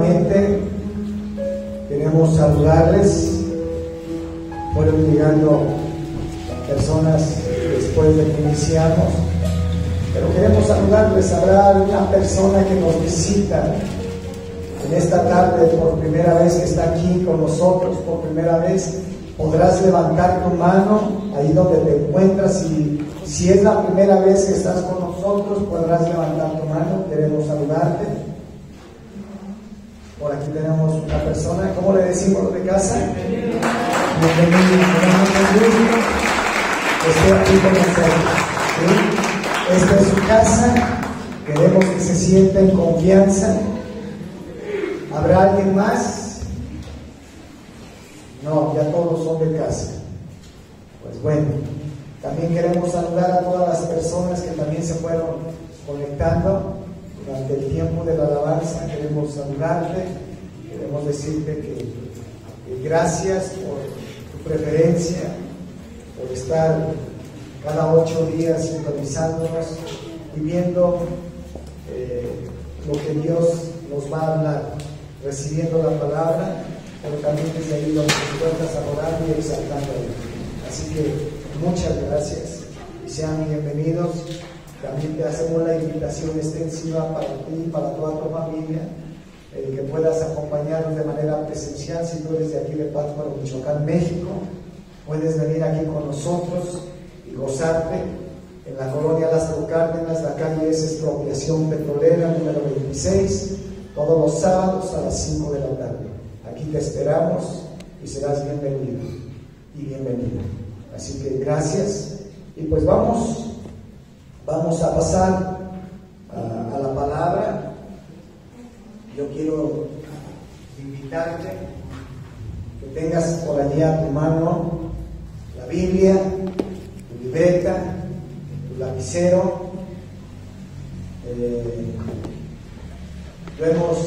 nuevamente queremos saludarles. Fueron llegando personas después de que iniciamos, pero queremos saludarles. Habrá una persona que nos visita en esta tarde por primera vez, que está aquí con nosotros por primera vez. Podrás levantar tu mano ahí donde te encuentras, y si es la primera vez que estás con nosotros, podrás levantar tu mano. Queremos saludarte. Por aquí tenemos una persona. ¿Cómo le decimos los de casa? Bienvenido. Estoy aquí con nosotros, ¿sí? Esta es su casa. Queremos que se sienta en confianza. ¿Habrá alguien más? No, ya todos son de casa. Pues bueno, también queremos saludar a todas las personas que también se fueron conectando durante el tiempo de la alabanza. Queremos saludarte, queremos decirte que gracias por tu preferencia, por estar cada 8 días sintonizándonos y viendo lo que Dios nos va a hablar, recibiendo la palabra, pero también desde ahí donde te encuentras adorando y exaltando a Dios. Así que muchas gracias y sean bienvenidos. También te hacemos la invitación extensiva para ti y para toda tu familia, que puedas acompañarnos de manera presencial. Si tú eres de aquí de Pátzcuaro, Michoacán, México, puedes venir aquí con nosotros y gozarte en la colonia Lázaro Cárdenas. La calle es Expropiación Petrolera número 26, todos los sábados a las 5 de la tarde. Aquí te esperamos y serás bienvenido y bienvenida. Así que gracias. Y pues vamos a pasar a la palabra. Yo quiero invitarte que tengas por allí a tu mano la Biblia, tu libreta, tu lapicero. Lo hemos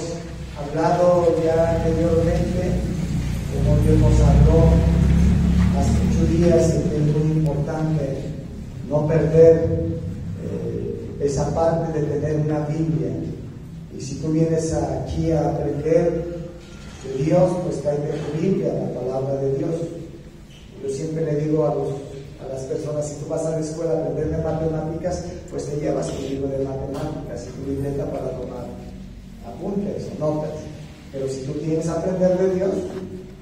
hablado ya anteriormente, como Dios nos habló hace 8 días, que es muy importante no perder esa parte de tener una Biblia. Y si tú vienes aquí a aprender de Dios, pues tráete tu Biblia, la palabra de Dios. Yo siempre le digo a las personas: si tú vas a la escuela a aprender de matemáticas, pues te llevas tu libro de matemáticas y tu libreta para tomar apuntes o notas. Pero si tú quieres aprender de Dios,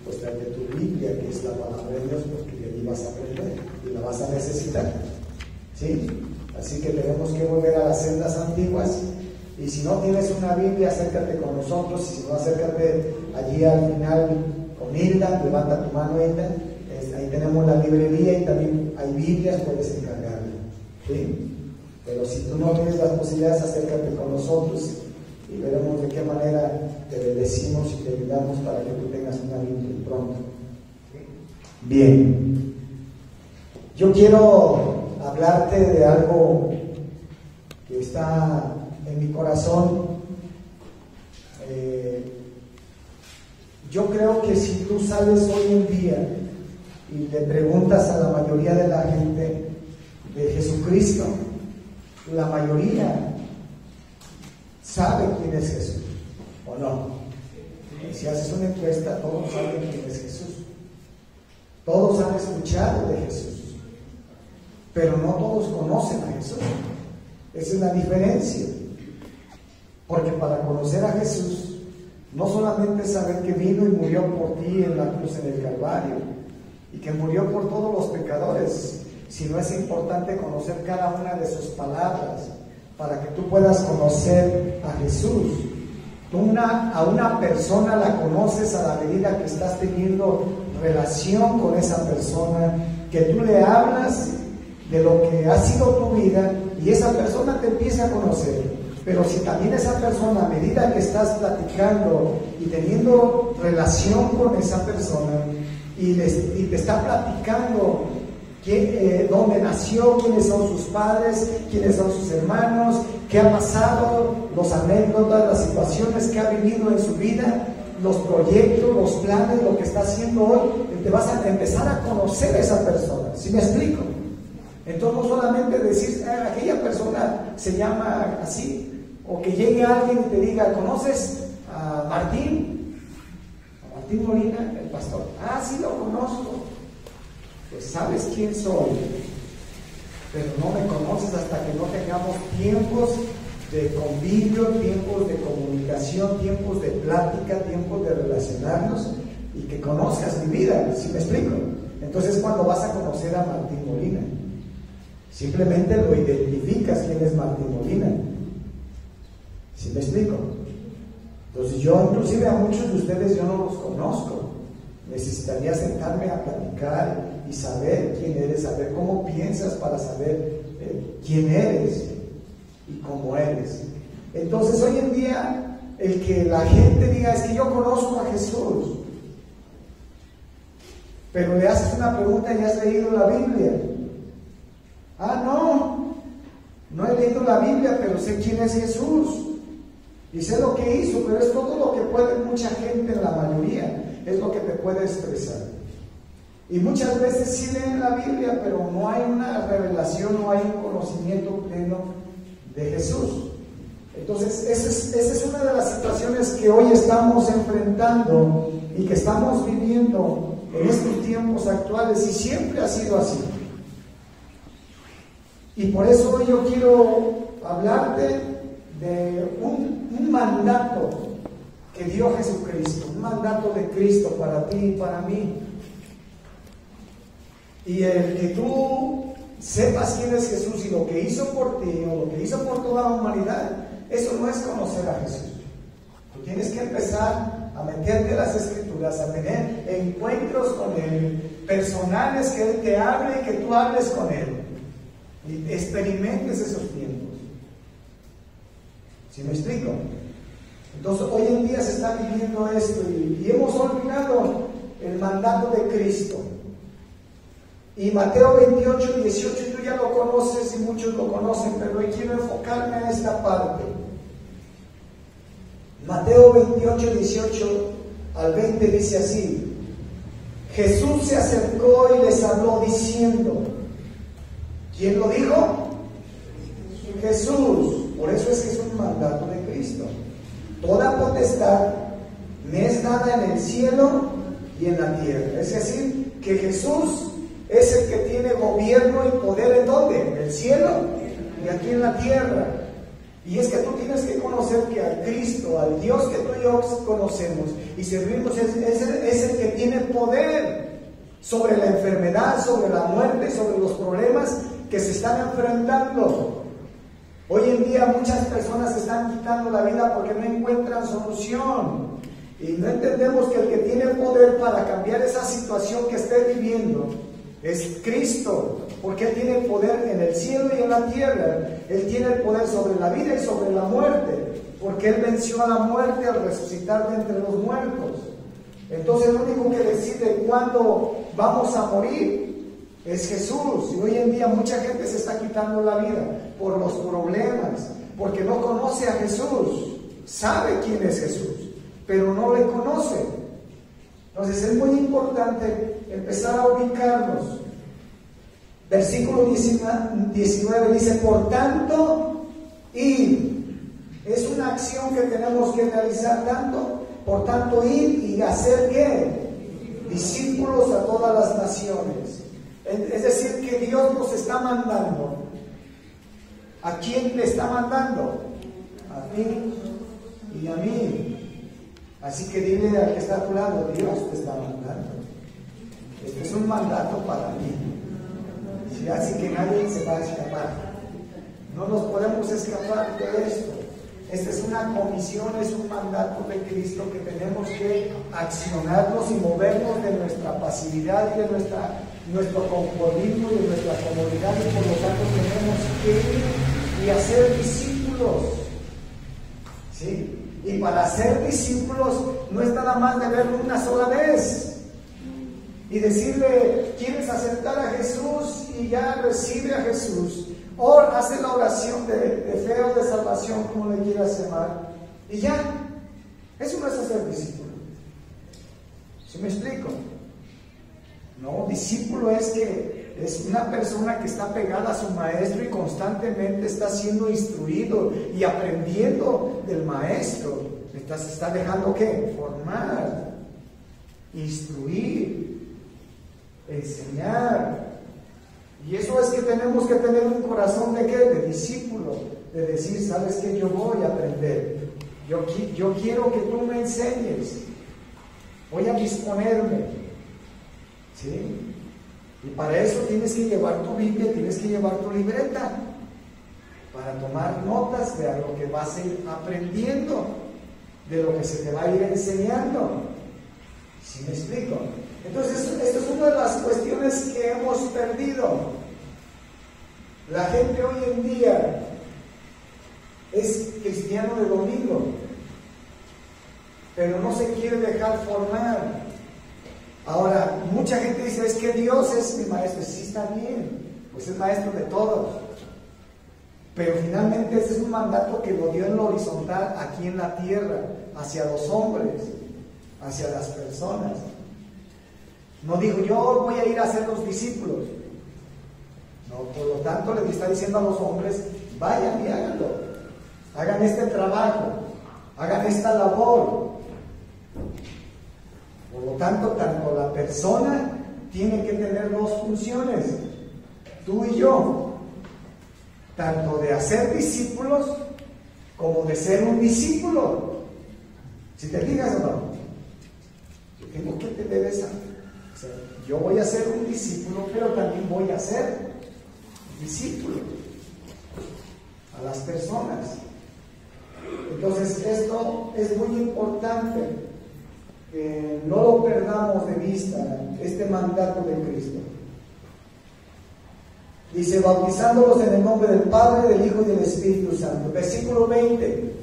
pues tráete tu Biblia, que es la palabra de Dios, porque de allí vas a aprender y la vas a necesitar, ¿sí? Así que tenemos que volver a las sendas antiguas. Y si no tienes una Biblia, acércate con nosotros. Y si no, acércate allí al final con Hilda. Levanta tu mano, Hilda. Ahí tenemos la librería y también hay Biblias, puedes encargarla, ¿sí? Pero si tú no tienes las posibilidades, acércate con nosotros y veremos de qué manera te bendecimos y te ayudamos para que tú tengas una Biblia pronto. Bien, yo quiero hablarte de algo que está en mi corazón. Yo creo que si tú sales hoy en día y le preguntas a la mayoría de la gente de Jesucristo, la mayoría sabe quién es Jesús, ¿o no? Y si haces una encuesta, todos saben quién es Jesús. Todos han escuchado de Jesús, pero no todos conocen a Jesús. Esa es la diferencia. Porque para conocer a Jesús, no solamente saber que vino y murió por ti en la cruz en el Calvario, y que murió por todos los pecadores, sino es importante conocer cada una de sus palabras, para que tú puedas conocer a Jesús. A una persona la conoces a la medida que estás teniendo relación con esa persona, que tú le hablas de lo que ha sido tu vida y esa persona te empieza a conocer. Pero si también esa persona, a medida que estás platicando y teniendo relación con esa persona y te está platicando dónde nació, quiénes son sus padres, quiénes son sus hermanos, qué ha pasado, los anécdotas, las situaciones que ha vivido en su vida, los proyectos, los planes, lo que está haciendo hoy, te vas a empezar a conocer a esa persona. ¿Sí me explico? Entonces no solamente decir, aquella persona se llama así, o que llegue alguien y te diga, ¿conoces a Martín Molina, el pastor. Ah, sí lo conozco. Pues sabes quién soy, pero no me conoces hasta que no tengamos tiempos de convivio, tiempos de comunicación, tiempos de plática, tiempos de relacionarnos y que conozcas mi vida, ¿sí me explico? Entonces cuando vas a conocer a Martín Molina, simplemente lo identificas quién es Martín Molina, ¿sí me explico? Entonces yo inclusive a muchos de ustedes yo no los conozco, necesitaría sentarme a platicar y saber quién eres, saber cómo piensas para saber quién eres y cómo eres. Entonces hoy en día el que la gente diga es que yo conozco a Jesús, pero le haces una pregunta y has leído la Biblia. Ah, no he leído la Biblia, pero sé quién es Jesús y sé lo que hizo, pero es todo lo que puede mucha gente, la mayoría, es lo que te puede expresar. Y muchas veces sí leen la Biblia, pero no hay una revelación, no hay un conocimiento pleno de Jesús. Entonces, esa es una de las situaciones que hoy estamos enfrentando y que estamos viviendo en estos tiempos actuales, y siempre ha sido así. Y por eso hoy yo quiero hablarte de un mandato que dio Jesucristo, un mandato de Cristo para ti y para mí. Y el que tú sepas quién es Jesús y lo que hizo por ti o lo que hizo por toda la humanidad, eso no es conocer a Jesús. Tú tienes que empezar a meterte a las Escrituras, a tener encuentros con Él, personales, que Él te hable y que tú hables con Él y experimentes esos tiempos. ¿Sí me explico? Entonces hoy en día se está viviendo esto y hemos olvidado el mandato de Cristo. Y Mateo 28, 18, tú ya lo conoces y muchos lo conocen, pero hoy quiero enfocarme en esta parte. Mateo 28, 18 al 20 dice así: Jesús se acercó y les habló diciendo, ¿quién lo dijo? Jesús. Por eso es que es un mandato de Cristo. Toda potestad me es dada en el cielo y en la tierra. Es decir, que Jesús es el que tiene gobierno y poder ¿en dónde? En el cielo y aquí en la tierra. Y es que tú tienes que conocer que al Cristo, al Dios que tú y yo conocemos y servimos, es el que tiene poder sobre la enfermedad, sobre la muerte, sobre los problemas que se están enfrentando. Hoy en día muchas personas se están quitando la vida porque no encuentran solución. Y no entendemos que el que tiene poder para cambiar esa situación que esté viviendo es Cristo, porque Él tiene poder en el cielo y en la tierra. Él tiene el poder sobre la vida y sobre la muerte, porque Él venció a la muerte al resucitar de entre los muertos. Entonces el único que decide cuándo vamos a morir es Jesús. Y hoy en día mucha gente se está quitando la vida por los problemas, porque no conoce a Jesús. Sabe quién es Jesús, pero no le conoce. Entonces es muy importante empezar a ubicarnos. Versículo 19 dice, por tanto, id. Es una acción que tenemos que realizar tanto. Por tanto, id y hacer ¿qué? Discípulos a todas las naciones. Es decir, que Dios nos está mandando. ¿A quién le está mandando? A ti y a mí. Así que dile al que está a tu lado, Dios te está mandando. Este es un mandato para mí. Así que nadie se va a escapar. No nos podemos escapar de esto. Esta es una comisión, es un mandato de Cristo que tenemos que accionarnos y movernos de nuestra pasividad y de nuestro conformismo y de nuestra comodidad, y por lo tanto tenemos que ir y hacer discípulos. ¿Sí? Y para ser discípulos no es nada más de verlo una sola vez y decirle, ¿quieres aceptar a Jesús? Y ya recibe a Jesús. O hace la oración de fe o de salvación, como le quieras llamar, y ya. Eso no es hacer discípulo. ¿Sí me explico? No, discípulo es una persona que está pegada a su maestro y constantemente está siendo instruido y aprendiendo del maestro. está dejando ¿qué? Formar, instruir, enseñar. Y eso es que tenemos que tener un corazón de ¿qué? De discípulo, de decir, ¿sabes qué? Yo voy a aprender. Yo quiero que tú me enseñes. Voy a disponerme. ¿Sí? Y para eso tienes que llevar tu Biblia, tienes que llevar tu libreta para tomar notas de lo que vas a ir aprendiendo, de lo que se te va a ir enseñando. ¿Sí me explico? Entonces, esto es una de las cuestiones que hemos perdido. La gente hoy en día es cristiano de domingo, pero no se quiere dejar formar. Ahora, mucha gente dice, es que Dios es mi maestro. Sí, está bien, pues es maestro de todos. Pero finalmente ese es un mandato que lo dio en lo horizontal, aquí en la tierra, hacia los hombres, hacia las personas. No dijo, yo voy a ir a ser los discípulos. No, por lo tanto le está diciendo a los hombres, vayan y háganlo. Hagan este trabajo, hagan esta labor. Por lo tanto, tanto la persona tiene que tener dos funciones, tú y yo, tanto de hacer discípulos como de ser un discípulo. Si te fijas o no, yo tengo que tener esa. O sea, yo voy a ser un discípulo, pero también voy a ser discípulo a las personas. Entonces, esto es muy importante. No lo perdamos de vista, este mandato de Cristo. Dice, bautizándolos en el nombre del Padre, del Hijo y del Espíritu Santo. Versículo 20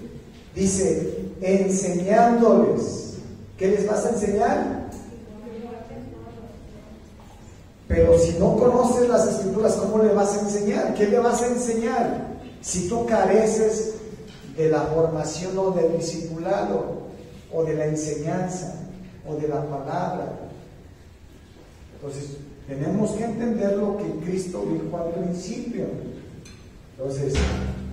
dice, enseñándoles. ¿Qué les vas a enseñar? Pero si no conoces las Escrituras, ¿cómo le vas a enseñar? ¿Qué le vas a enseñar? Si tú careces de la formación o del discipulado, o de la enseñanza, o de la palabra. Entonces, tenemos que entender lo que Cristo dijo al principio. Entonces,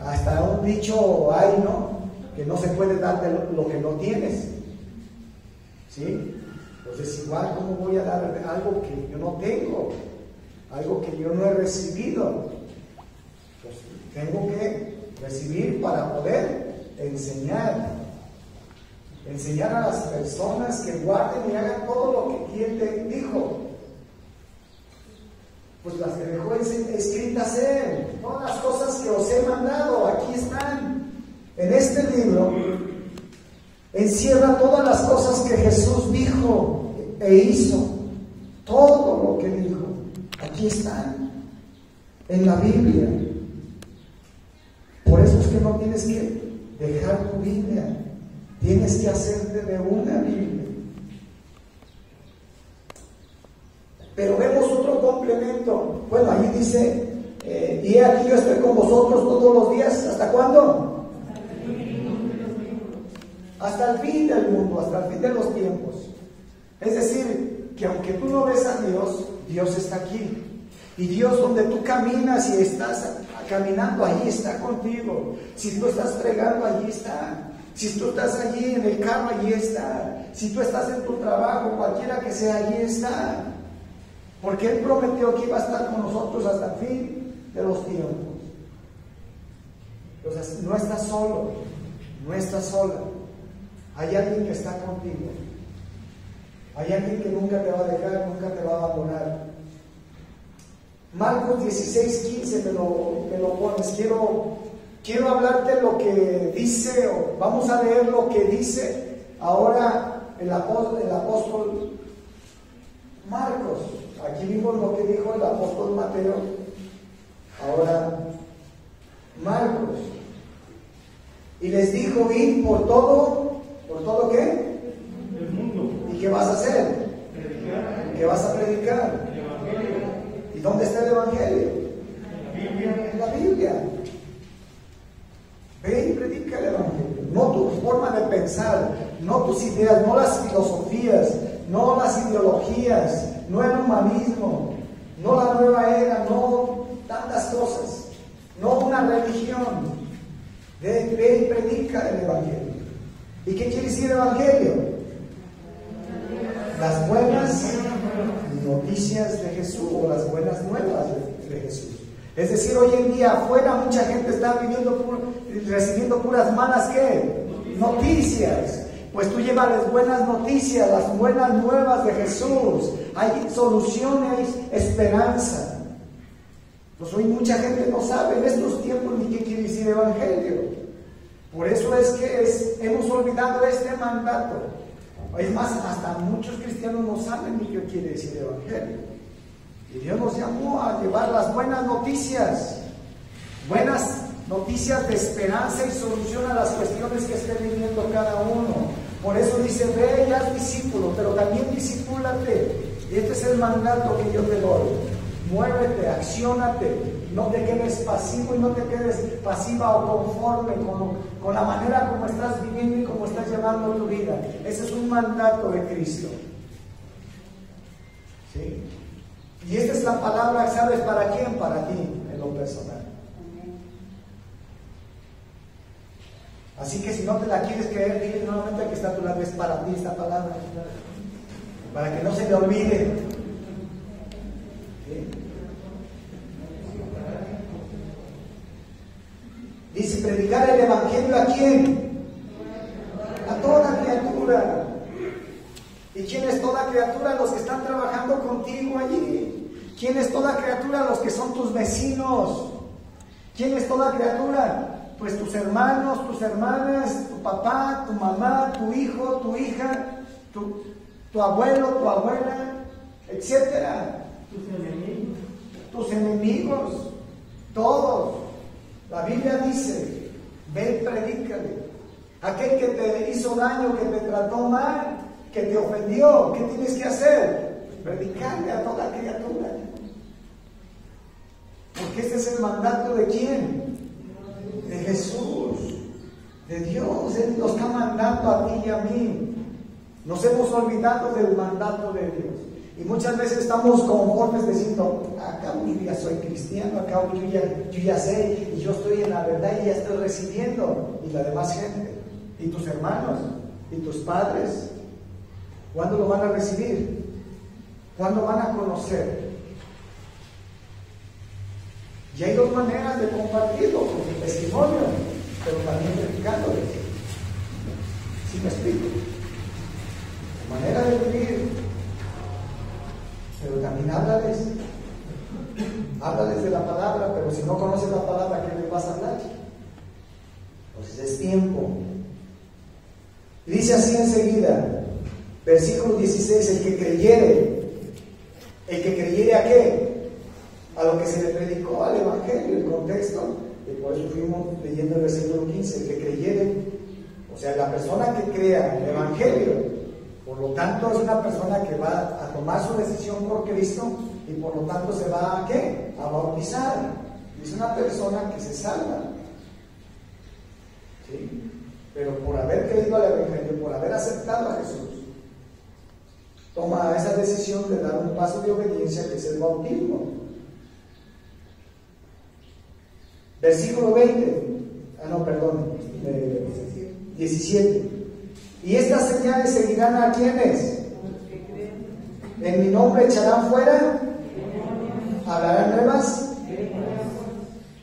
hasta un dicho hay, ¿no? Que no se puede dar de lo que no tienes. ¿Sí? Entonces, igual, ¿cómo voy a dar algo que yo no tengo? Algo que yo no he recibido. Pues tengo que recibir para poder enseñar. Enseñar a las personas que guarden y hagan todo lo que Él te dijo. Pues las que dejó escritas Él. Todas las cosas que os he mandado, aquí están. En este libro encierra todas las cosas que Jesús dijo e hizo. Todo lo que dijo, aquí están. En la Biblia. Por eso es que no tienes que dejar tu Biblia. Tienes que hacerte de una Biblia. Pero vemos otro complemento. Bueno, ahí dice, y aquí yo estoy con vosotros todos los días. ¿Hasta cuándo? Hasta el fin del mundo, hasta el fin de los tiempos. Es decir, que aunque tú no ves a Dios, Dios está aquí. Y Dios, donde tú caminas y estás caminando, ahí está contigo. Si tú estás fregando, allí está. Si tú estás allí en el carro, allí está. Si tú estás en tu trabajo, cualquiera que sea, allí está. Porque Él prometió que iba a estar con nosotros hasta el fin de los tiempos. Entonces, no estás solo, no estás sola. Hay alguien que está contigo. Hay alguien que nunca te va a dejar, nunca te va a abandonar. Marcos 16:15 me lo pones. Quiero hablarte lo que dice, o vamos a leer lo que dice ahora el apóstol Marcos. Aquí vimos lo que dijo el apóstol Mateo. Ahora Marcos. Y les dijo, id por todo ¿qué? El mundo. ¿Y qué vas a hacer? Predicar. ¿Qué vas a predicar? El Evangelio. ¿Y dónde está el Evangelio? La Biblia. En la Biblia. Ve y predica el Evangelio. No tu forma de pensar, no tus ideas, no las filosofías, no las ideologías, no el humanismo, no la nueva era, no tantas cosas, no una religión. Ve y predica el Evangelio. ¿Y qué quiere decir evangelio? Las buenas noticias de Jesús, o las buenas nuevas de Jesús. Es decir, hoy en día afuera mucha gente está recibiendo puras malas, ¿qué? Noticias. Pues tú llévales buenas noticias, las buenas nuevas de Jesús. Hay soluciones, esperanza. Pues hoy mucha gente no sabe en estos tiempos ni qué quiere decir evangelio. Por eso es que hemos olvidado este mandato. Es más, hasta muchos cristianos no saben ni qué quiere decir evangelio. Y Dios nos llamó a llevar las buenas noticias de esperanza y solución a las cuestiones que esté viviendo cada uno. Por eso dice, ve y haz discípulo, pero también discípulate. Y este es el mandato que yo te doy. Muévete, acciónate, no te quedes pasivo y no te quedes pasiva o conforme con la manera como estás viviendo y como estás llevando tu vida. Ese es un mandato de Cristo. ¿Sí? Y esta es la palabra, ¿sabes para quién? Para ti, en lo personal. Así que si no te la quieres creer, dile nuevamente que está a tu lado, es para ti esta palabra, para que no se le olvide. ¿Sí? Dice, predicar el evangelio ¿a quién? A toda criatura. ¿Y quién es toda criatura? Los que están trabajando contigo allí. ¿Quién es toda criatura? Los que son tus vecinos. ¿Quién es toda criatura? Pues tus hermanos, tus hermanas, tu papá, tu mamá, tu hijo, tu hija, tu abuelo, tu abuela, etcétera. Tus enemigos, todos. La Biblia dice, ve y predícale. Aquel que te hizo daño, que te trató mal, que te ofendió, ¿qué tienes que hacer? Predicarle a toda criatura. Porque este es el mandato ¿de quién? De Jesús, de Dios. Él nos está mandando a ti y a mí. Nos hemos olvidado del mandato de Dios. Y muchas veces estamos conformes diciendo, acá yo ya soy cristiano, acá yo ya sé, y yo estoy en la verdad y ya estoy recibiendo. Y la demás gente, y tus hermanos, y tus padres, ¿cuándo lo van a recibir? ¿Cuándo van a conocer? Y hay dos maneras de compartirlo, con tu testimonio, pero también predicándoles. ¿Sí me explico? Manera de vivir, pero también háblales de la palabra, pero si no conoces la palabra, ¿qué les vas a hablar? Entonces es tiempo. Y dice así enseguida, versículo 16, el que creyere ¿a qué? A lo que se le predicó, al evangelio, el contexto, y por eso fuimos leyendo el versículo 15, el que creyere, o sea, la persona que crea el evangelio, por lo tanto es una persona que va a tomar su decisión por Cristo y por lo tanto se va ¿a qué? A bautizar. Es una persona que se salva. ¿Sí? Pero por haber creído al evangelio, por haber aceptado a Jesús, toma esa decisión de dar un paso de obediencia que es el bautismo. Versículo 17. Y estas señales seguirán a quienes. En mi nombre echarán fuera, hablarán nuevas,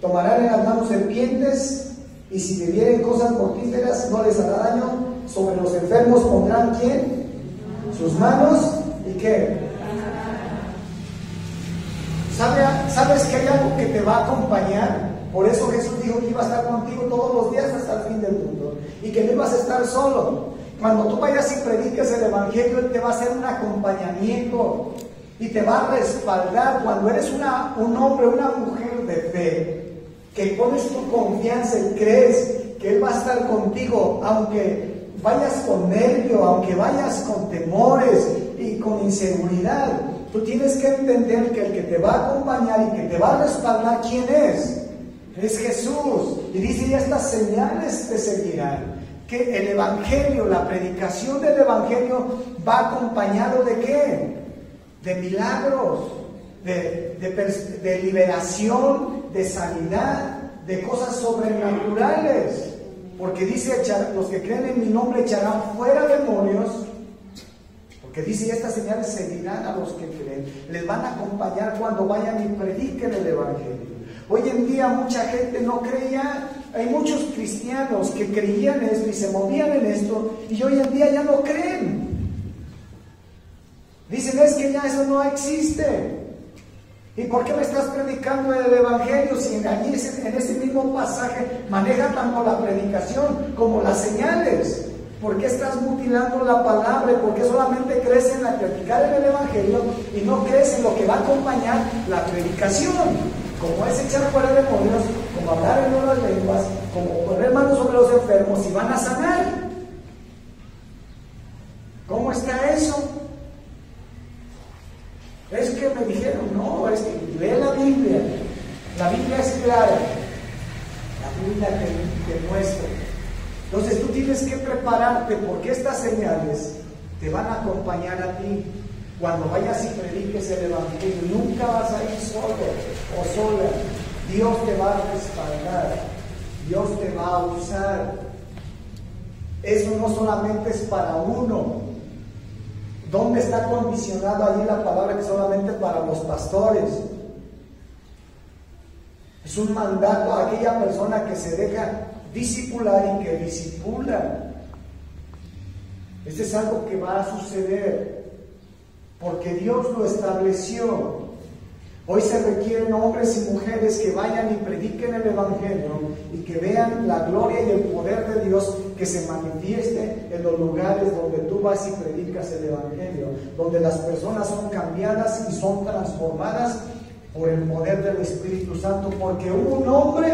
tomarán en las manos serpientes, y si bebieren cosas mortíferas no les hará daño. Sobre los enfermos pondrán ¿quién? Sus manos. ¿Y qué? ¿Sabes que hay algo que te va a acompañar? Por eso Jesús dijo que iba a estar contigo todos los días hasta el fin del mundo y que no ibas a estar solo. Cuando tú vayas y prediques el evangelio, Él te va a hacer un acompañamiento y te va a respaldar. Cuando eres un hombre, una mujer de fe, que pones tu confianza y crees que Él va a estar contigo, aunque vayas con nervio, aunque vayas con temores y con inseguridad, tú tienes que entender que el que te va a acompañar y que te va a respaldar, ¿quién es? Es Jesús. Y dice, y estas señales te seguirán. Que el evangelio, la predicación del evangelio va acompañado ¿de qué? De milagros, de liberación, de sanidad, de cosas sobrenaturales. porque dice, los que creen en mi nombre echarán fuera demonios, porque dice, estas señales seguirán a los que creen, les van a acompañar cuando vayan y prediquen el Evangelio. Hoy en día mucha gente no creía, hay muchos cristianos que creían esto y se movían en esto, y hoy en día ya no creen. Dicen, es que ya eso no existe. ¿Y por qué me estás predicando el Evangelio si allí en ese mismo pasaje maneja tanto la predicación como las señales? ¿Por qué estás mutilando la palabra? ¿Por qué solamente crees en la predicar en el Evangelio y no crees en lo que va a acompañar la predicación? Como es echar fuera demonios, como hablar en nuevas lenguas, como poner manos sobre los enfermos y van a sanar. ¿Cómo está eso? Es que me dijeron, no, es que lee la Biblia es clara, la Biblia te muestra. Entonces tú tienes que prepararte porque estas señales te van a acompañar a ti cuando vayas y prediques el Evangelio. Nunca vas a ir solo o sola. Dios te va a respaldar, Dios te va a usar. Eso no solamente es para uno. ¿Dónde está condicionado allí la palabra que solamente para los pastores? Es un mandato a aquella persona que se deja discipular y que discipula. Este es algo que va a suceder porque Dios lo estableció. Hoy se requieren hombres y mujeres que vayan y prediquen el Evangelio y que vean la gloria y el poder de Dios que se manifieste en los lugares donde tú vas y predicas el Evangelio, donde las personas son cambiadas y son transformadas por el poder del Espíritu Santo, porque hubo un hombre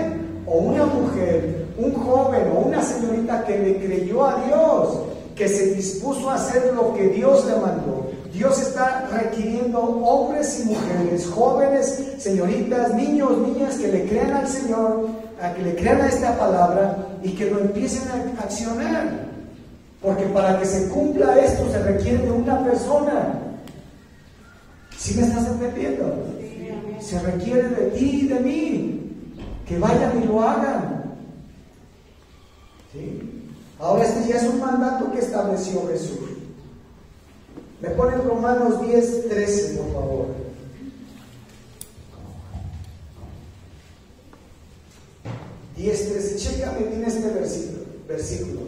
o una mujer, un joven o una señorita que le creyó a Dios, que se dispuso a hacer lo que Dios le mandó. Dios está requiriendo hombres y mujeres, jóvenes, señoritas, niños, niñas, que le crean al Señor, a que le crean a esta palabra y que lo empiecen a accionar. Porque para que se cumpla esto se requiere de una persona. ¿Sí me estás entendiendo? Se requiere de ti y de mí, que vayan y lo hagan. ¿Sí? Ahora este ya es un mandato que estableció Jesús. Me ponen Romanos 10:13, por favor. Chécame bien este versículo.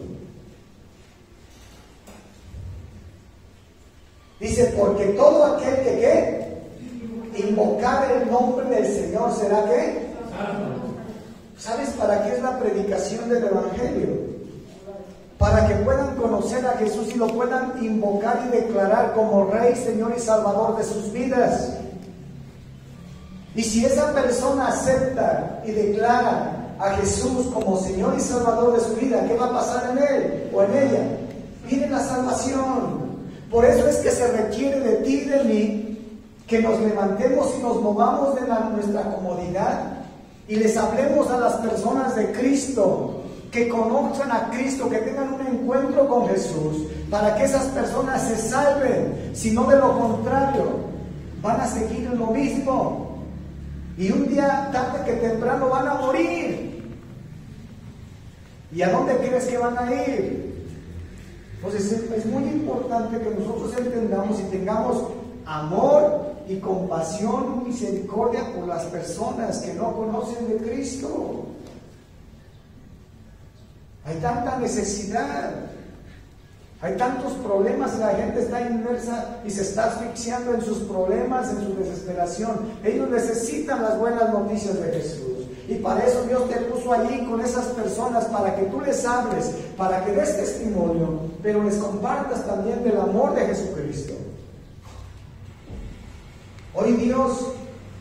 Dice, porque todo aquel que invocar el nombre del Señor será ¿qué? ¿Sabes para qué es la predicación del Evangelio? Para que puedan conocer a Jesús y lo puedan invocar y declarar como Rey, Señor y Salvador de sus vidas. Y si esa persona acepta y declara a Jesús como Señor y Salvador de su vida, ¿qué va a pasar en él o en ella? Viene la salvación. Por eso es que se requiere de ti y de mí que nos levantemos y nos movamos de nuestra comodidad y les hablemos a las personas de Cristo, que conozcan a Cristo, que tengan un encuentro con Jesús, para que esas personas se salven. Si no, de lo contrario, van a seguir en lo mismo. Y un día, tarde que temprano, van a morir. ¿Y a dónde crees que van a ir? Entonces es muy importante que nosotros entendamos y tengamos amor y compasión, misericordia por las personas que no conocen de Cristo. Hay tanta necesidad, hay tantos problemas y la gente está inmersa y se está asfixiando en sus problemas, en su desesperación. Ellos necesitan las buenas noticias de Jesús. Y para eso Dios te puso allí con esas personas, para que tú les hables, para que des testimonio, pero les compartas también del amor de Jesucristo. Hoy Dios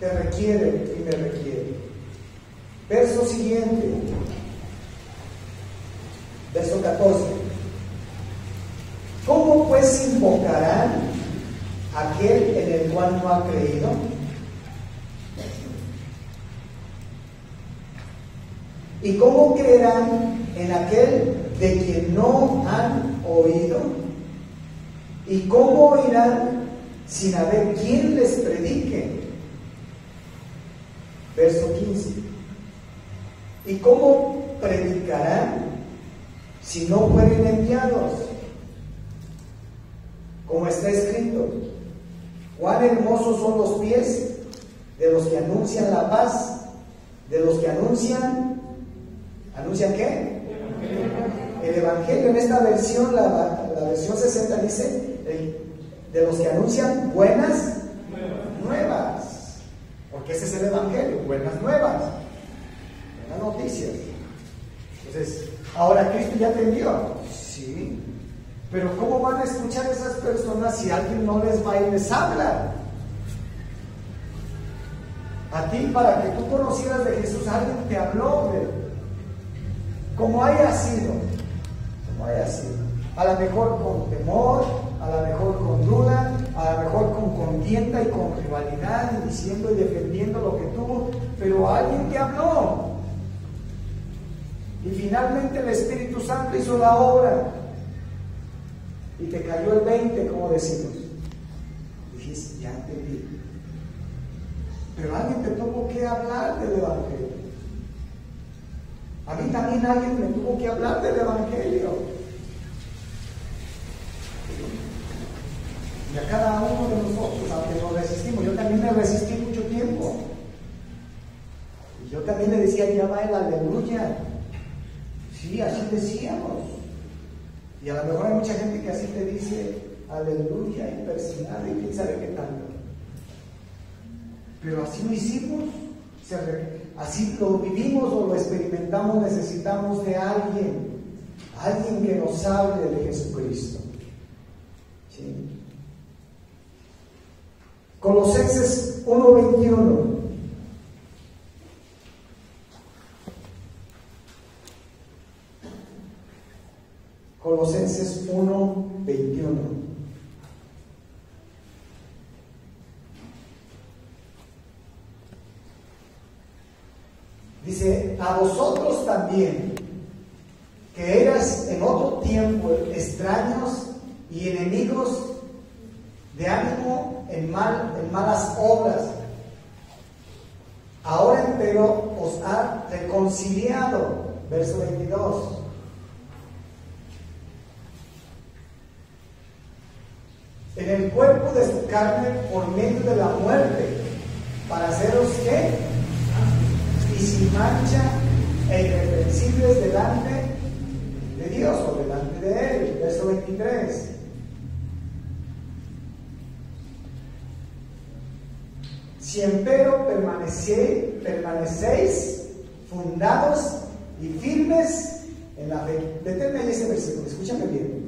te requiere y me requiere. Verso siguiente. Verso 14. ¿Cómo pues invocarán aquel en el cual no ha creído? ¿Y cómo creerán en aquel de quien no han oído? ¿Y cómo oirán sin haber quien les predique? Verso 15. ¿Y cómo predicarán si no fueren enviados? Como está escrito, cuán hermosos son los pies de los que anuncian la paz, de los que ¿anuncian qué? El Evangelio. En esta versión, la versión 60 dice, de los que anuncian buenas nuevas, porque ese es el Evangelio, buenas nuevas, buenas noticias. Entonces, ahora Cristo ya te envió, sí, pero ¿cómo van a escuchar esas personas si alguien no les va y les habla? A ti, para que tú conocieras de Jesús, alguien te habló de él. Como haya sido, a lo mejor con temor, a lo mejor con duda, a lo mejor con contienda y con rivalidad, y diciendo y defendiendo lo que tuvo, pero alguien te habló. Y finalmente el Espíritu Santo hizo la obra y te cayó el 20, como decimos. Dijiste, ya entendí. Pero alguien te tuvo que hablar del Evangelio. A mí también alguien me tuvo que hablar del Evangelio. Y a cada uno de nosotros, aunque nos resistimos, yo también me resistí mucho tiempo. Y yo también le decía, ya va el aleluya. Sí, así decíamos. Y a lo mejor hay mucha gente que así te dice aleluya, impersinado y quién sabe qué tanto. Pero así lo hicimos, así lo vivimos o lo experimentamos. Necesitamos de alguien que nos hable de Jesucristo. ¿Sí? Colosenses 1:21. Colosenses 1:21. Dice, a vosotros también, que eras en otro tiempo extraños y enemigos de ánimo en malas obras, ahora empero os ha reconciliado. Verso 22. En el cuerpo de su carne por medio de la muerte, para haceros ¿qué? Y sin mancha e irreprensibles delante de Dios o delante de Él. Verso 23. Si empero permanecéis fundados y firmes en la fe. Deténme ahí ese versículo, escúchame bien.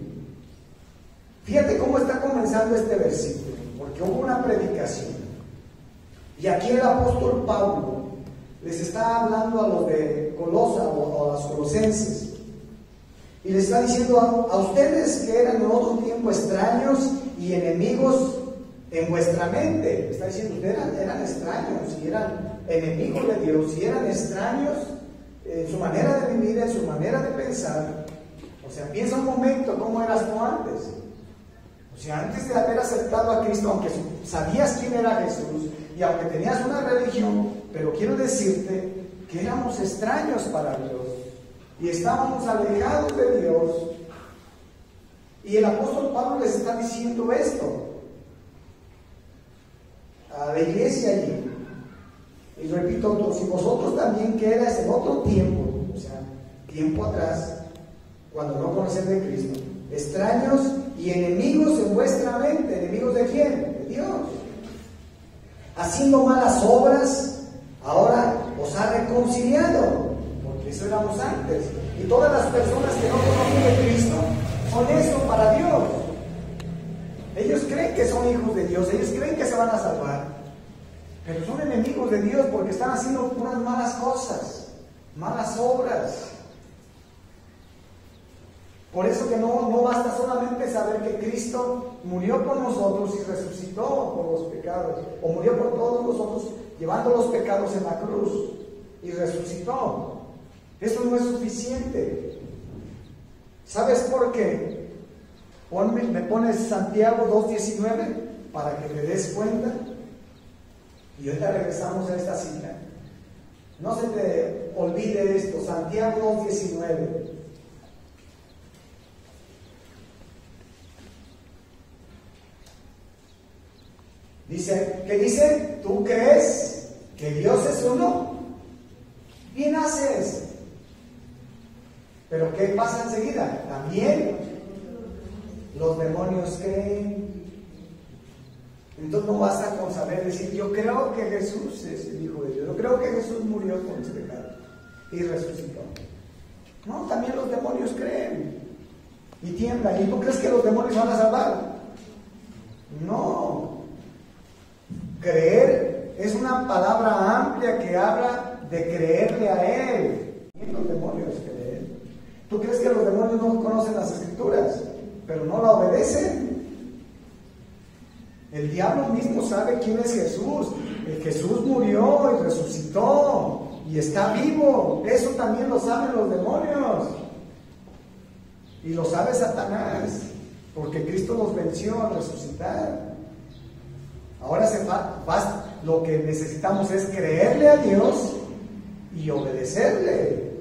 Fíjate cómo está comenzando este versículo, porque hubo una predicación. Y aquí el apóstol Pablo les está hablando a los de Colosa o a los colosenses. Y les está diciendo a ustedes que eran en otro tiempo extraños y enemigos en vuestra mente. Está diciendo, ustedes eran extraños y eran enemigos de Dios y eran extraños en su manera de vivir, en su manera de pensar. O sea, piensa un momento cómo eras tú antes. O sea, antes de haber aceptado a Cristo, aunque sabías quién era Jesús y aunque tenías una religión, pero quiero decirte que éramos extraños para Dios y estábamos alejados de Dios. Y el apóstol Pablo les está diciendo esto a la iglesia allí. Y repito, si vosotros también que erais en otro tiempo, o sea, tiempo atrás, cuando no conocéis de Cristo, extraños y enemigos en vuestra mente. ¿Enemigos de quién? De Dios. Haciendo malas obras, ahora os ha reconciliado, porque eso éramos antes. Y todas las personas que no conocen de Cristo son eso para Dios. Ellos creen que son hijos de Dios, ellos creen que se van a salvar, pero son enemigos de Dios porque están haciendo unas malas cosas, malas obras. Por eso que no basta solamente saber que Cristo murió por nosotros y resucitó por los pecados, o murió por todos nosotros llevando los pecados en la cruz y resucitó. Eso no es suficiente. ¿Sabes por qué? Me pones Santiago 2:19 para que te des cuenta. Y ahorita regresamos a esta cita. No se te olvide esto, Santiago 2:19. Dice, ¿qué dice? ¿Tú crees que Dios es uno? Bien haces. Pero ¿qué pasa enseguida? También los demonios creen. Entonces no basta con saber decir, yo creo que Jesús es el Hijo de Dios, yo creo que Jesús murió por mis pecados y resucitó. No, también los demonios creen y tiemblan. ¿Y tú crees que los demonios van a salvar? No. Creer es una palabra amplia que habla de creerle a Él. Y los demonios creen. ¿Tú crees que los demonios no conocen las Escrituras, pero no la obedecen? El diablo mismo sabe quién es Jesús. El Jesús murió y resucitó y está vivo. Eso también lo saben los demonios. Y lo sabe Satanás, porque Cristo los venció al resucitar. Ahora lo que necesitamos es creerle a Dios y obedecerle.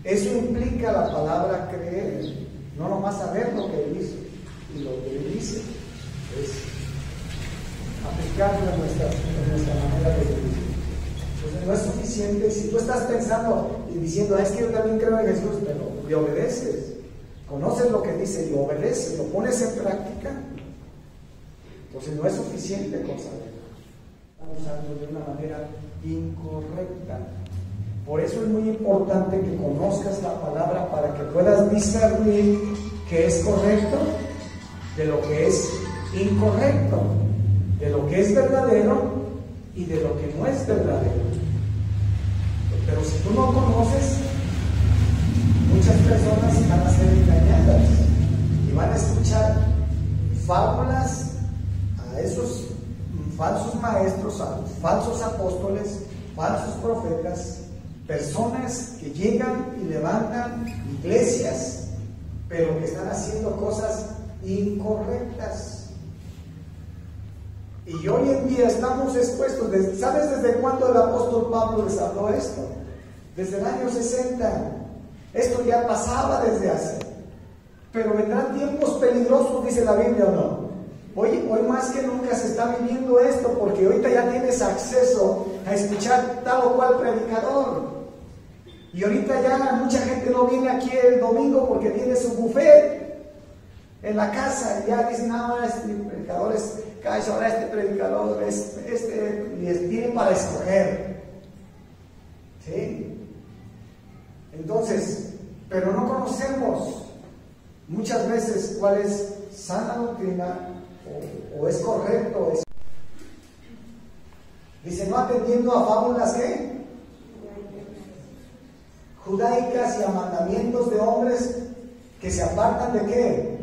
Eso implica la palabra creer, no nomás saber lo que Él hizo. Y lo que Él dice es aplicarlo en nuestra manera de vivir. Entonces no es suficiente si tú estás pensando y diciendo, es que yo también creo en Jesús, pero le obedeces, conoces lo que dice y obedeces, lo pones en práctica. Entonces no es suficiente con saberlo. Estamos usando de una manera incorrecta. Por eso es muy importante que conozcas la palabra para que puedas discernir qué es correcto de lo que es incorrecto, de lo que es verdadero y de lo que no es verdadero. Pero si tú no conoces, muchas personas van a ser engañadas y van a escuchar fábulas a esos falsos maestros, a los falsos apóstoles, falsos profetas, personas que llegan y levantan iglesias, pero que están haciendo cosas incorrectas. Y hoy en día estamos expuestos. ¿Sabes desde cuándo el apóstol Pablo les habló esto? Desde el año 60. Esto ya pasaba desde hace. Pero vendrán tiempos peligrosos, dice la Biblia, ¿o no? Hoy más que nunca se está viviendo esto, porque ahorita ya tienes acceso a escuchar tal o cual predicador. Y ahorita ya mucha gente no viene aquí el domingo porque tiene su buffet en la casa y ya dicen, no, este predicador es cacho, ahora este predicador es y tiene para escoger. ¿Sí? Entonces, pero no conocemos muchas veces cuál es sana doctrina o es correcto. Dice, no atendiendo a fábulas ¿qué? Judaicas y a mandamientos de hombres que se apartan de ¿qué?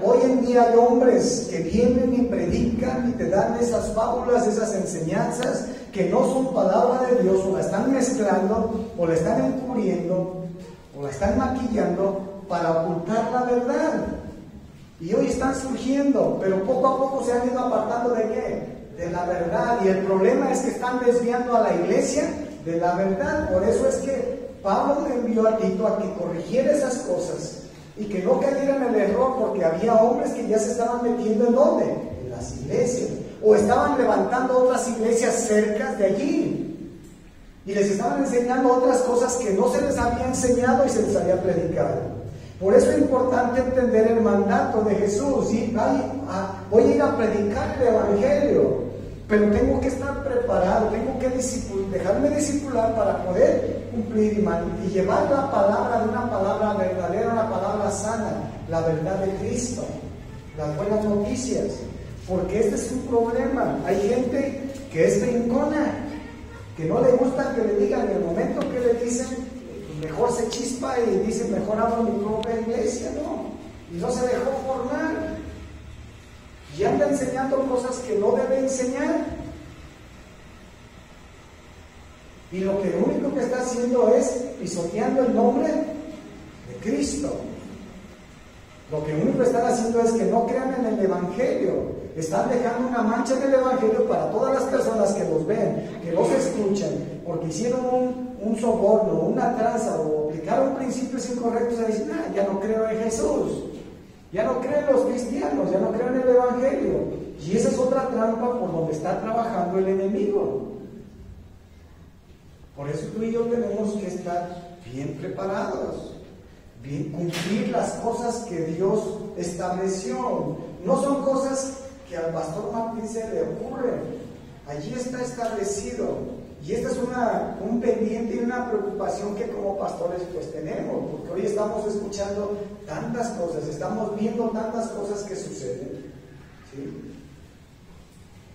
Hoy en día hay hombres que vienen y predican y te dan esas fábulas, esas enseñanzas que no son palabra de Dios, o la están mezclando, o la están encubriendo, o la están maquillando para ocultar la verdad. Y hoy están surgiendo, pero poco a poco se han ido apartando de ¿qué? De la verdad. Y el problema es que están desviando a la iglesia de la verdad. Por eso es que Pablo envió a Tito a que corrigiera esas cosas y que no cayeran en el error, porque había hombres que ya se estaban metiendo ¿en dónde? En las iglesias, o estaban levantando otras iglesias cerca de allí y les estaban enseñando otras cosas que no se les había enseñado y se les había predicado. Por eso es importante entender el mandato de Jesús. ¿Sí? Voy a ir a predicar el evangelio, pero tengo que estar preparado, tengo que dejarme discipular para poder cumplir y llevar la palabra de una palabra verdadera, una palabra sana, la verdad de Cristo, las buenas noticias. Porque este es un problema. Hay gente que es brincona, que no le gusta que le digan. En el momento que le dicen, mejor se chispa y dice, mejor abro mi propia iglesia. No, y no se dejó formar y anda enseñando cosas que no debe enseñar, y lo único que está haciendo es pisoteando el nombre de Cristo. Lo que único que están haciendo es que no crean en el evangelio. Están dejando una mancha en el evangelio para todas las personas que los ven, que los escuchan, porque hicieron un soborno, una tranza, o aplicaron principios incorrectos, y dicen, ya no creo en Jesús, ya no creo en los cristianos, ya no creo en el evangelio, Y esa es otra trampa por donde está trabajando el enemigo. Por eso tú y yo tenemos que estar bien preparados, bien cumplir las cosas que Dios estableció. No son cosas que al pastor Martín se le ocurren. Allí está establecido. Y esta es un pendiente y una preocupación que como pastores pues tenemos, porque hoy estamos escuchando tantas cosas, estamos viendo tantas cosas que suceden, ¿sí?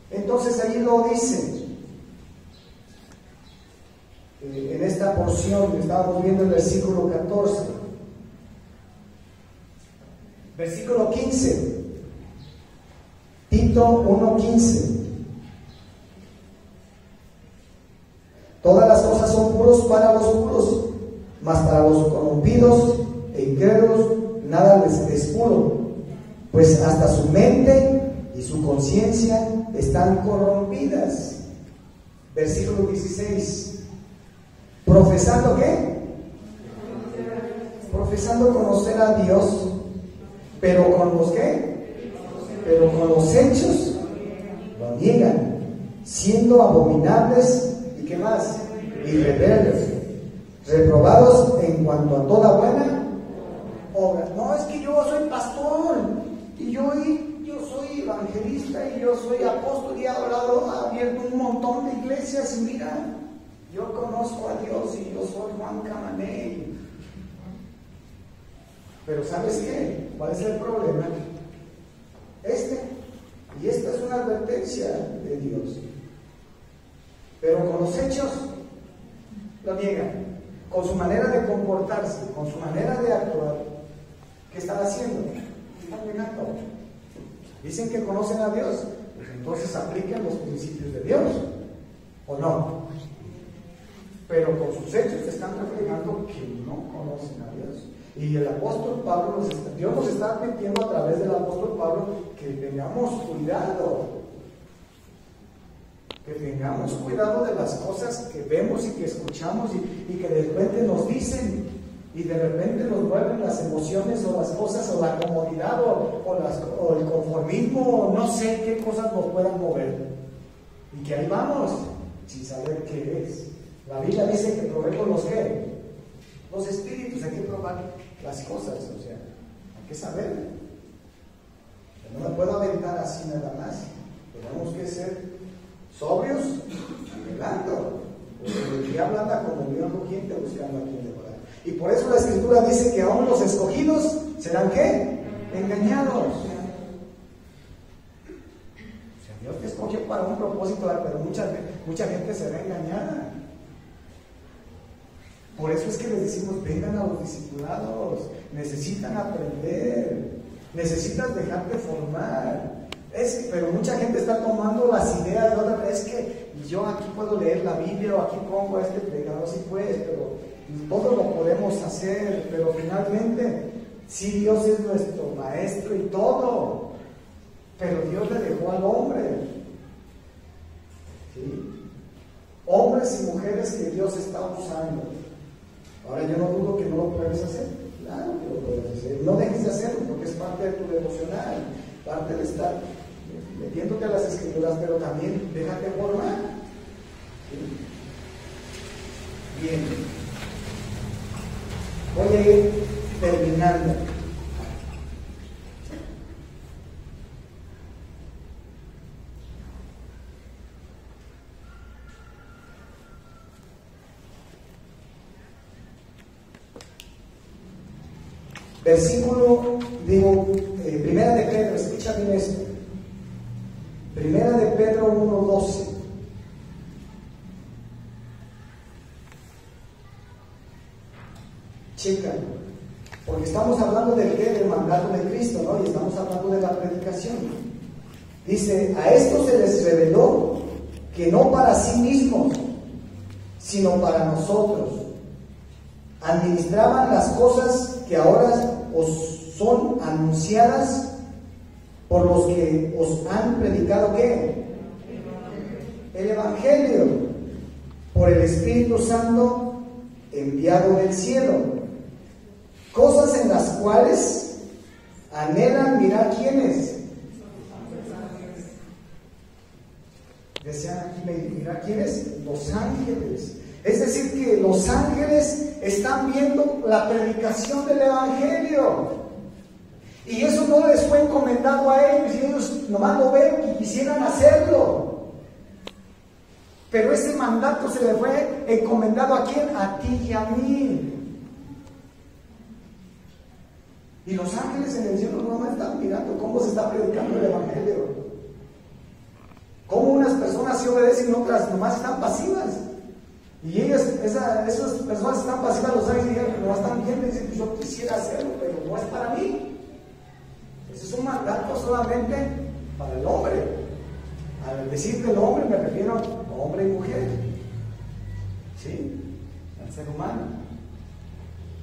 Entonces ahí lo dice, en esta porción, estábamos viendo el versículo 14, versículo 15, Tito 1:15. Todas las cosas son puros para los puros, mas para los corrompidos e incrédulos nada les es puro, pues hasta su mente y su conciencia están corrompidas. Versículo 16. ¿Profesando qué? Profesando conocer a Dios, pero con los ¿qué? Pero con los hechos lo niegan, siendo abominables. ¿Qué más? Y rebeldes, reprobados en cuanto a toda buena obra. No, es que yo soy pastor, y yo soy evangelista, y yo soy apóstol, y he abierto un montón de iglesias, y mira, yo conozco a Dios, y yo soy Juan Camaney. Pero ¿sabes qué? ¿Cuál es el problema? Y esta es una advertencia de Dios. Pero con los hechos lo niegan, con su manera de comportarse, con su manera de actuar. ¿Qué están haciendo? Están negando. Dicen que conocen a Dios, pues entonces apliquen los principios de Dios, ¿o no? Pero con sus hechos están reflejando que no conocen a Dios. Y el apóstol Pablo, Dios nos está advirtiendo a través del apóstol Pablo que tengamos cuidado. Que tengamos cuidado de las cosas que vemos y que escuchamos y que de repente nos dicen y de repente nos mueven las emociones o las cosas o la comodidad o el conformismo o no sé qué cosas nos puedan mover. Y que ahí vamos sin saber qué es. La Biblia dice que probemos los ¿qué? Los espíritus, hay que probar las cosas, o sea, hay que saber. No me puedo aventar así nada más. Tenemos que ser sobrios y velando, porque el diablo anda como león rugiente buscando a quien devorar. Y por eso la Escritura dice que aún los escogidos serán ¿qué? Engañados. O sea, Dios te escogió para un propósito, pero mucha gente se ve engañada. Por eso es que les decimos, vengan a los discipulados, necesitan aprender, necesitas dejarte formar. Pero mucha gente está tomando las ideas de otra. Es que yo aquí puedo leer la Biblia o aquí pongo a este predicador, sí pues, pero todo lo podemos hacer, pero finalmente sí, Dios es nuestro maestro y todo, pero Dios le dejó al hombre, ¿sí? Hombres y mujeres que Dios está usando. Ahora yo no dudo que no lo puedes hacer, claro que lo puedes hacer, no dejes de hacerlo porque es parte de tu devocional, parte de estar metiéndote a las Escrituras, pero también déjate formar. ¿Sí? Bien, voy a ir terminando. Primera de Pedro, escucha bien esto. Primera de Pedro 1:12. Chécalo, porque estamos hablando del mandato de Cristo, ¿no? Y estamos hablando de la predicación. Dice, a esto se les reveló que no para sí mismos, sino para nosotros, administraban las cosas que ahora os son anunciadas por los que os han predicado ¿qué? El Evangelio, por el Espíritu Santo enviado del cielo, cosas en las cuales anhelan mirar quiénes, ¿quiénes? Los ángeles. Es decir, que los ángeles están viendo la predicación del Evangelio. Y eso no les fue encomendado a ellos, y ellos nomás lo ven y quisieran hacerlo. Pero ese mandato se le fue encomendado ¿a quién? A ti y a mí. Y los ángeles en el cielo nomás están mirando cómo se está predicando el Evangelio. Cómo unas personas se obedecen y otras nomás están pasivas. Y esas personas están pasivas, los ángeles nomás están viendo y dicen, yo quisiera hacerlo, pero no es para mí. Ese es un mandato solamente para el hombre. Al decir del hombre me refiero a hombre y mujer, ¿sí? Al ser humano.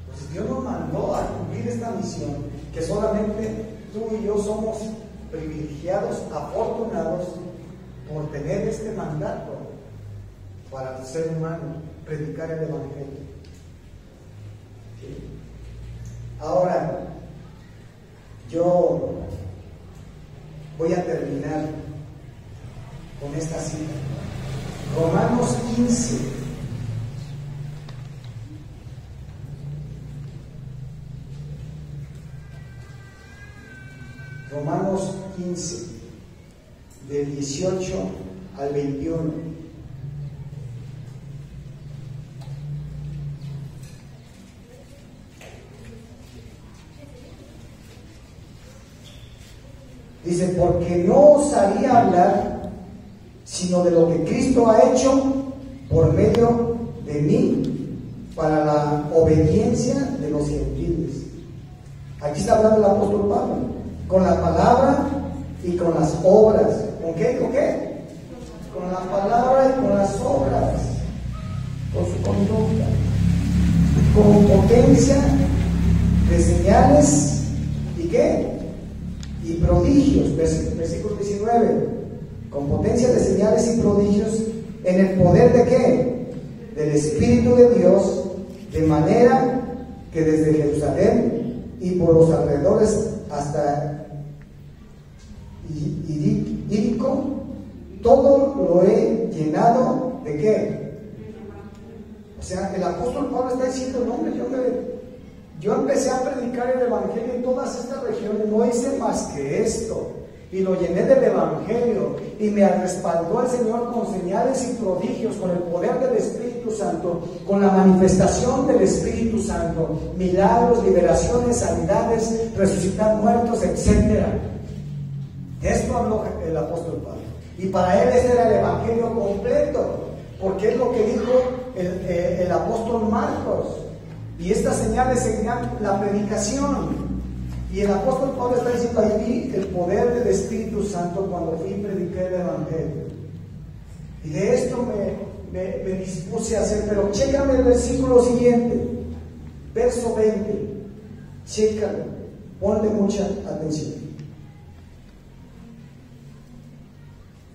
Pues Dios nos mandó a cumplir esta misión, que solamente tú y yo somos privilegiados, afortunados por tener este mandato para el ser humano, predicar el Evangelio. ¿Sí? Ahora, yo voy a terminar con esta cita. Romanos 15. Romanos 15, del 18 al 21. Dice, porque no osaría hablar sino de lo que Cristo ha hecho por medio de mí para la obediencia de los gentiles. Aquí está hablando el apóstol Pablo, con la palabra y con las obras. ¿Con qué? ¿Con qué? Con la palabra y con las obras, con su conducta, con potencia de señales y ¿qué? Y prodigios, versículo 19, con potencia de señales y prodigios en el poder de ¿qué? Del Espíritu de Dios, de manera que desde Jerusalén y por los alrededores hasta Ilírico, todo lo he llenado de ¿qué? O sea, el apóstol Pablo está diciendo, no hombre, yo empecé a predicar el Evangelio en todas estas regiones, no hice más que esto, y lo llené del Evangelio, y me respaldó el Señor con señales y prodigios, con el poder del Espíritu Santo, con la manifestación del Espíritu Santo, milagros, liberaciones, sanidades, resucitar muertos, etc. De esto habló el apóstol Pablo, y para él ese era el Evangelio completo, porque es lo que dijo el apóstol Marcos. Y estas señales seguirán la predicación. Y el apóstol Pablo está diciendo ahí el poder del Espíritu Santo cuando fui y prediqué el Evangelio. Y de esto me dispuse a hacer. Pero chécame el versículo siguiente, verso 20. Chécalo, ponle mucha atención.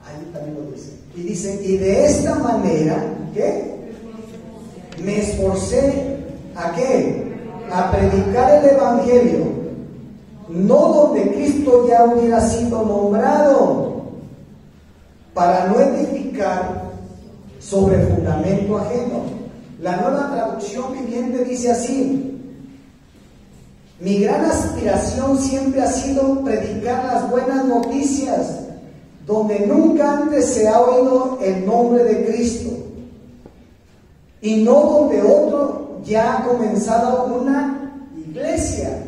Ahí también lo dice. Y dice, y de esta manera, ¿qué? Me esforcé. ¿A qué? A predicar el Evangelio, no donde Cristo ya hubiera sido nombrado, para no edificar sobre fundamento ajeno. La Nueva Traducción Viviente dice así: mi gran aspiración siempre ha sido predicar las buenas noticias, donde nunca antes se ha oído el nombre de Cristo, y no donde otro ya ha comenzado una iglesia.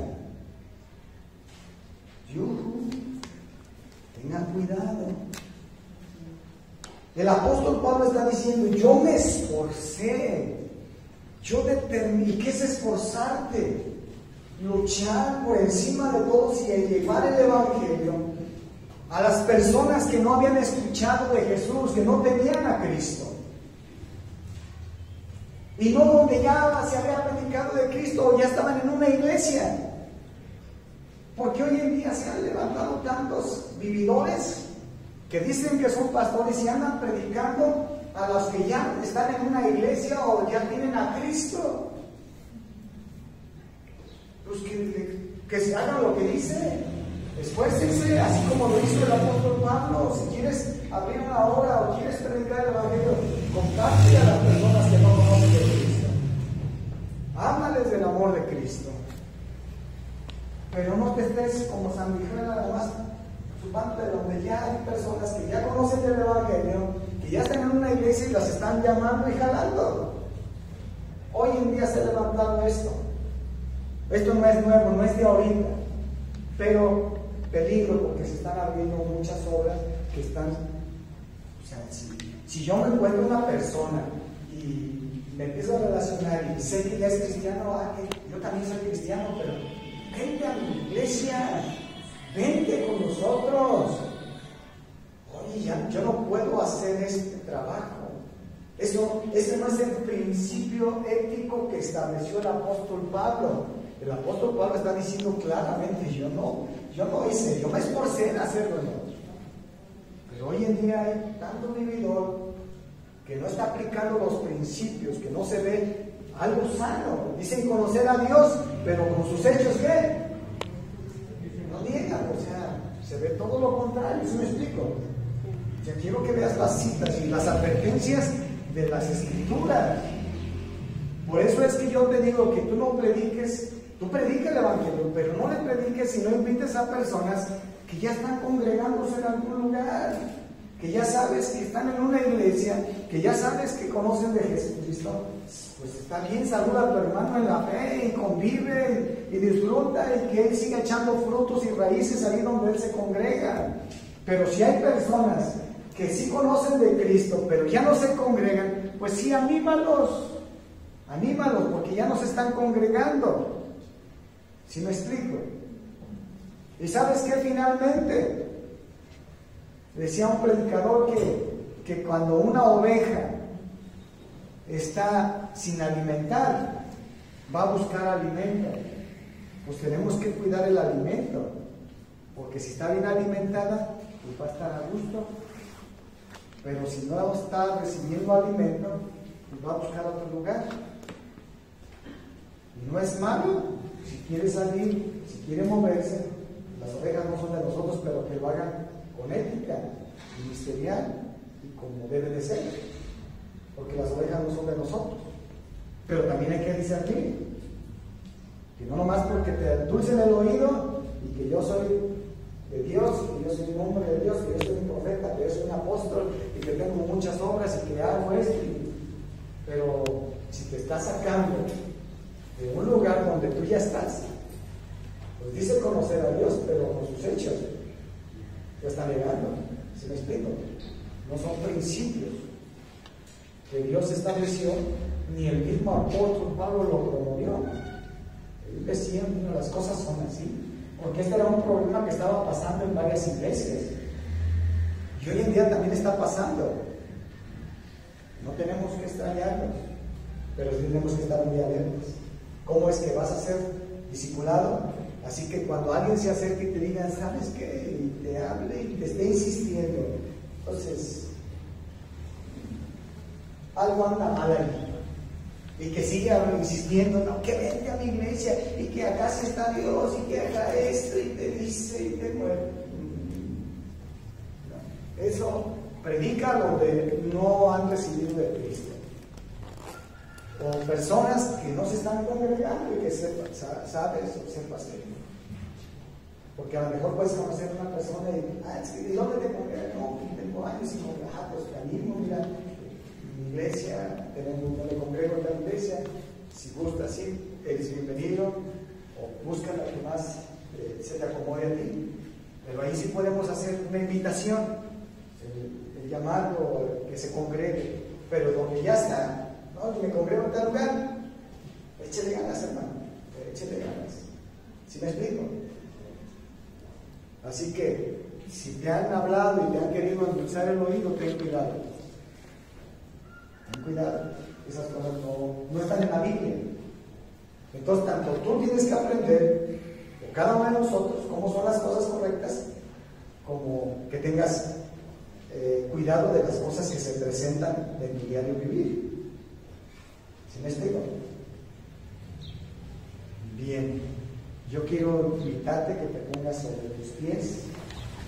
Tenga cuidado. El apóstol Pablo está diciendo, yo me esforcé, yo determiné. ¿Qué es esforzarte? Luchar por encima de todos y llevar el Evangelio a las personas que no habían escuchado de Jesús, que no tenían a Cristo. Y no donde ya se había predicado de Cristo o ya estaban en una iglesia. Porque hoy en día se han levantado tantos vividores que dicen que son pastores y andan predicando a los que ya están en una iglesia o ya tienen a Cristo. Pues que se hagan lo que dice. Esfuércense, así como lo hizo el apóstol Pablo. Si quieres abrir una hora o quieres predicar el evangelio, comparte a las personas que no conocen de Cristo. Háblales del amor de Cristo. Pero no te estés como San Miguel nada más chupándote, donde ya hay personas que ya conocen del evangelio, que ya están en una iglesia y las están llamando y jalando. Hoy en día se ha levantado esto. Esto no es nuevo, no es de ahorita. Pero peligro, porque se están abriendo muchas obras que están. O sea, si yo me encuentro una persona y me empiezo a relacionar y sé que ya es cristiano, yo también soy cristiano, pero vente a mi iglesia, vente con nosotros. Oye, yo no puedo hacer este trabajo. Ese no es el principio ético que estableció el apóstol Pablo. El apóstol Pablo está diciendo claramente, yo me esforcé en hacerlo, ¿no? Pero hoy en día hay tanto vividor que no está aplicando los principios, que no se ve algo sano. Dicen conocer a Dios, pero con sus hechos, ¿qué? No niegan, o sea, se ve todo lo contrario. ¿Sí me explico? Yo quiero que veas las citas y las advertencias de las Escrituras. Por eso es que yo te digo que tú no prediques. Tú predica el evangelio, pero no le prediques y no invites a personas que ya están congregándose en algún lugar, que ya sabes que están en una iglesia, que ya sabes que conocen de Jesucristo. Pues está bien, saluda a tu hermano en la fe y convive y disfruta y que él siga echando frutos y raíces ahí donde él se congrega. Pero si hay personas que sí conocen de Cristo, pero ya no se congregan, pues sí, anímalos, porque ya no se están congregando. ¿Sí me explico? ¿Y sabes qué? Finalmente, decía un predicador que cuando una oveja está sin alimentar, va a buscar alimento. Pues tenemos que cuidar el alimento, porque si está bien alimentada, pues va a estar a gusto. Pero si no está recibiendo alimento, pues va a buscar otro lugar. Y no es malo. Si quiere salir, si quiere moverse, las ovejas no son de nosotros, pero que lo hagan con ética, ministerial y como debe de ser, porque las ovejas no son de nosotros. Pero también hay que discernir, que no nomás porque te dulcen el oído y que yo soy de Dios, que yo soy un hombre de Dios, que yo soy un profeta, que yo soy un apóstol y que tengo muchas obras y que hago esto, pero si te está sacando de un lugar donde tú ya estás, pues dice conocer a Dios, pero con sus hechos te está negando. ¿Sí me explico? No son principios que Dios estableció, ni el mismo apóstol Pablo lo promovió. Él decía, mira, las cosas son así, porque este era un problema que estaba pasando en varias iglesias y hoy en día también está pasando. No tenemos que extrañarnos, pero sí tenemos que estar muy alertas. ¿Cómo es que vas a ser discipulado? Así que cuando alguien se acerque y te diga, ¿sabes qué? Y te hable y te esté insistiendo, entonces algo anda mal ahí. Y que siga insistiendo, no, que vente a mi iglesia y que acá sí está Dios y que haga esto y te dice y te mueve. No. Eso predica donde no han recibido de Cristo. O personas que no se están congregando y que sabes o sepas que no. Porque a lo mejor puedes conocer a una persona y, es que ¿de dónde te congregas? No, tengo años y no, pues te animo, mira, mi iglesia, me congrego en la iglesia, si gustas ir, eres bienvenido, o busca la que más se te acomode a ti. Pero ahí sí podemos hacer una invitación, el llamarlo, que se congregue, pero donde ya está. No, me congrego en tal lugar, échale ganas, hermano, échale ganas. ¿Sí me explico? Así que, si te han hablado y te han querido endulzar el oído, ten cuidado. Ten cuidado, esas cosas no están en la Biblia. Entonces, tanto tú tienes que aprender, o cada uno de nosotros, cómo son las cosas correctas, como que tengas cuidado de las cosas que se presentan en tu diario vivir. ¿Sí me explico? Bien. Yo quiero invitarte que te pongas sobre tus pies.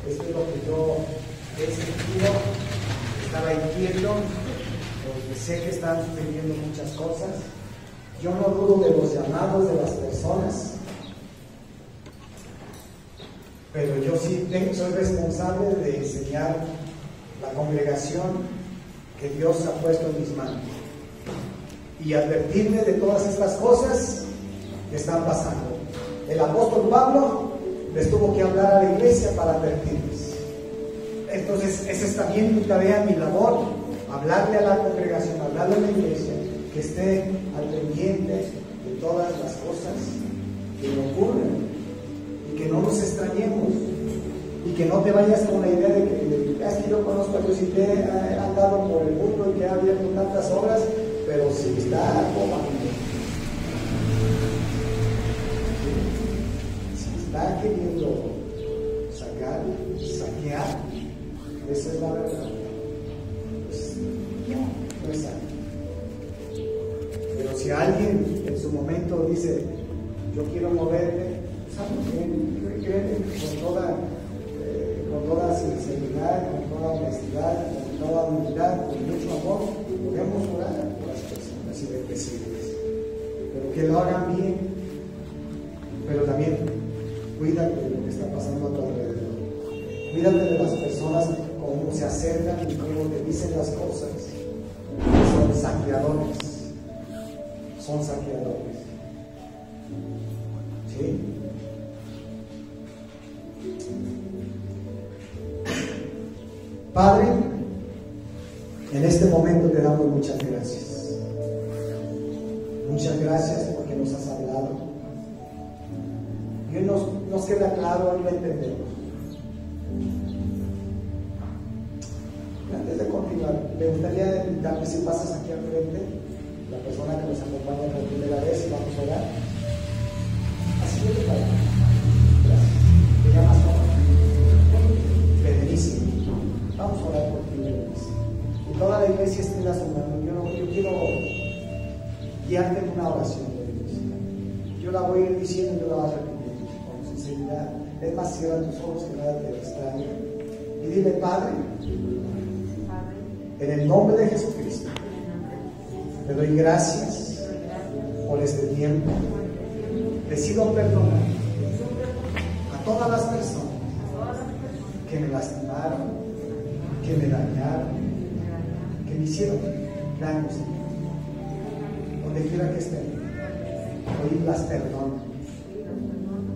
Esto es lo que yo he sentido. Estaba inquieto porque sé que están sucediendo muchas cosas. Yo no dudo de los llamados de las personas, pero yo sí soy responsable de enseñar la congregación que Dios ha puesto en mis manos y advertirme de todas estas cosas que están pasando. El apóstol Pablo les tuvo que hablar a la iglesia para advertirles. Entonces esa es también mi tarea, mi labor, hablarle a la congregación, hablarle a la iglesia, que esté al pendiente de todas las cosas que ocurren y que no nos extrañemos y que no te vayas con la idea de que es que yo conozco a Dios y que he andado por el mundo y que ha abierto tantas obras, pero si está como si está queriendo saquear, esa es la verdad. Pues, no es algo. Pero si alguien en su momento dice, yo quiero moverme, pues bien, créeme, con toda sinceridad, con toda honestidad, con toda humildad, con mucho amor, podemos orar por las personas y bendecirles. Pero que lo hagan bien, pero también cuídate de lo que está pasando a tu alrededor. Cuídate de las personas cómo se acercan y cómo te dicen las cosas. Son saqueadores. Son saqueadores. ¿Sí? Padre, en este momento te damos muchas gracias. Muchas gracias porque nos has hablado. Y hoy nos queda claro, hoy lo entendemos. Antes de continuar, me gustaría invitarte, si pasas aquí al frente, la persona que nos acompaña por primera vez, y vamos a orar. Así de padre. Gracias. ¿Te llamas cómo? Federísimo. Vamos a orar por ti, Federísimo. Y toda la iglesia esté en las manos. Yo quiero guiarte en una oración, Federísimo. Yo la voy a ir diciendo y tú la vas repitiendo con sinceridad. Es más, cierra tus ojos que nada te extraña. Y dile, Padre, en el nombre de Jesucristo, te doy gracias por este tiempo. Decido perdonar a todas las personas que me lastimaron, que me dañaron, que me hicieron daños. Donde quiera que estén, hoy las perdono.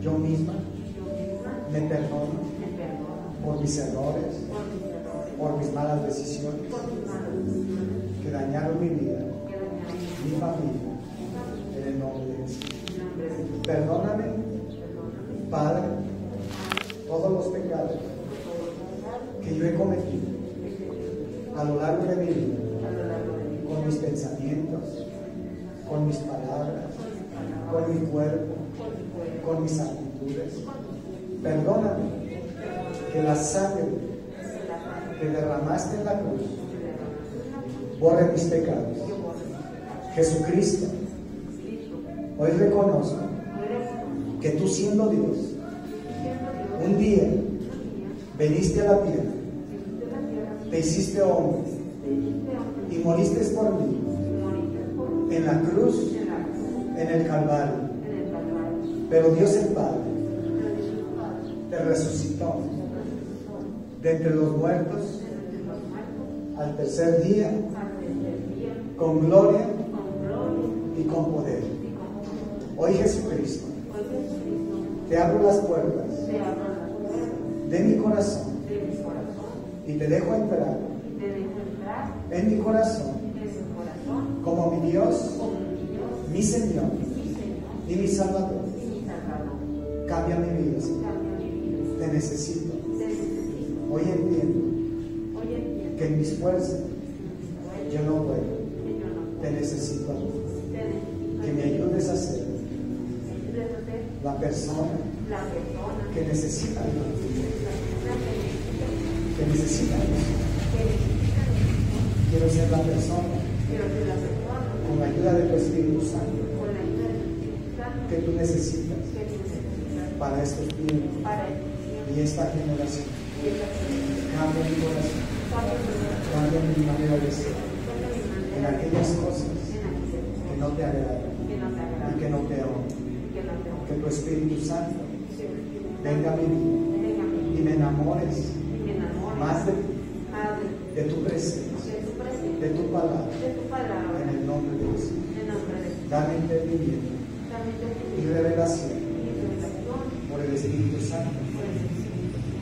Yo misma me perdono por mis errores, por mis malas decisiones que dañaron mi vida, mi familia, en el nombre de Jesús. Perdóname, Padre, todos los pecados que yo he cometido a lo largo de mi vida, con mis pensamientos, con mis palabras, con mi cuerpo, con mis actitudes. Perdóname que la sangre que derramaste en la cruz borre mis pecados. Jesucristo, hoy reconozco que tú, siendo Dios, un día veniste a la tierra, te hiciste hombre y moriste por mí en la cruz, en el Calvario. Pero Dios el Padre te resucitó de entre los muertos al tercer día, con gloria y con poder. Hoy, Jesucristo, te abro las puertas de mi corazón y te dejo entrar en mi corazón como mi Dios, mi Señor y mi Salvador. Cambia mi vida, Señor. Te necesito. Hoy entiendo que en mis fuerzas yo no puedo. Te necesito. Que me ayudes a ser la persona que necesita Dios. Que necesita Dios. Quiero ser la persona con la ayuda de tu Espíritu Santo que tú necesitas para estos tiempos y esta generación. Cambia mi corazón, cambia mi manera de ser en aquellas cosas que no te agradan y que no te honran. Que tu Espíritu Santo venga a mi vida y me enamores más de ti, de tu presencia, de tu palabra, en el nombre de Jesús. Dame entendimiento y revelación por el Espíritu Santo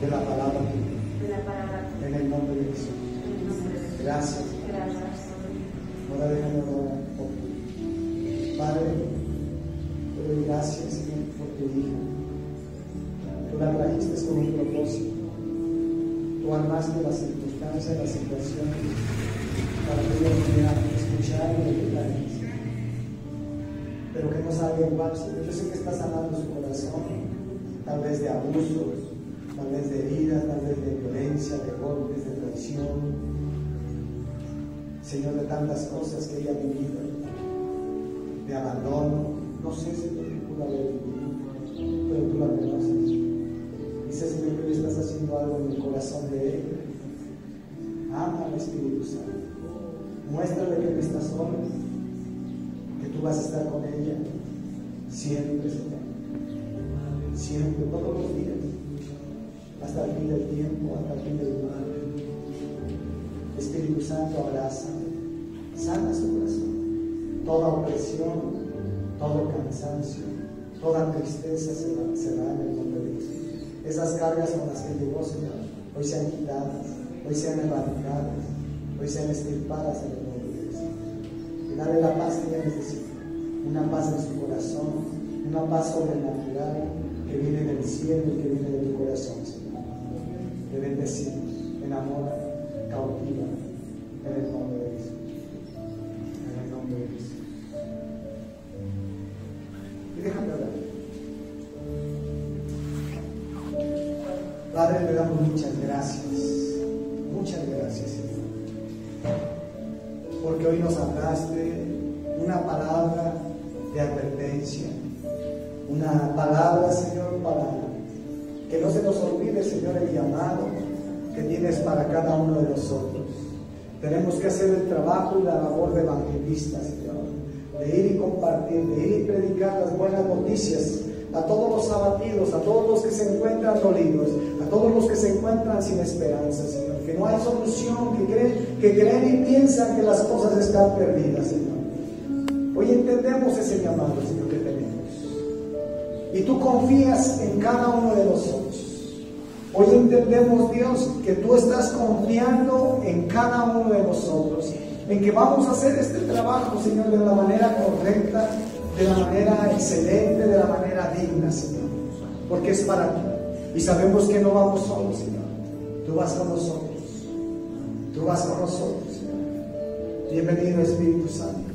de la palabra tuya, en el nombre de Jesús. Gracias. Ahora déjame orar por ti. Padre, te doy gracias, Señor, por tu hija. Tú la trajiste con un propósito. Tú armaste las circunstancias, las situaciones, para que ella pudiera escuchar y meditar en eso. Pero que no salga igual, Señor. Yo sé que está sanando su corazón, tal vez de abusos, tal vez de heridas, tal vez de violencia, de golpes, de traición. Señor, de tantas cosas que ella ha vivido, de abandono. No sé, Señor, que tú la habías vivido, pero tú la conoces. Dice, Señor, que hoy estás haciendo algo en el corazón de ella. Ama al Espíritu Santo. Muéstrale que no estás sola, que tú vas a estar con ella siempre, Señor. Siempre, todos los días, hasta el fin del tiempo, hasta el fin del lugar. Espíritu Santo, abraza, sana su corazón. Toda opresión, todo cansancio, toda tristeza se va en el nombre de Jesús. Esas cargas con las que llegó, Señor, hoy sean quitadas, hoy sean erradicadas, hoy sean extirpadas en el nombre de Jesús. Y dale la paz que ella necesita, una paz en su corazón, una paz sobrenatural que viene del cielo y que viene de tu corazón, Señor. Te bendecimos, enamora, cautiva, en el nombre de Jesús. En el nombre de Jesús. Y déjame hablar. Padre, te damos muchas gracias, Señor, porque hoy nos hablaste una palabra de advertencia, una palabra, Señor, para que no se nos olvide, Señor, el llamado que tienes para cada uno de nosotros. Tenemos que hacer el trabajo y la labor de evangelista, Señor, de ir y compartir, de ir y predicar las buenas noticias a todos los abatidos, a todos los que se encuentran dolidos, a todos los que se encuentran sin esperanza, Señor, que no hay solución, que creen y piensan que las cosas están perdidas, Señor. Hoy entendemos ese llamado, Señor, que tenemos, y tú confías en cada uno de nosotros. Hoy entendemos, Dios, que tú estás confiando en cada uno de nosotros, en que vamos a hacer este trabajo, Señor, de la manera correcta, de la manera excelente, de la manera digna, Señor, porque es para ti. Y sabemos que no vamos solos, Señor. Tú vas con nosotros. Tú vas con nosotros, Señor. Bienvenido, Espíritu Santo.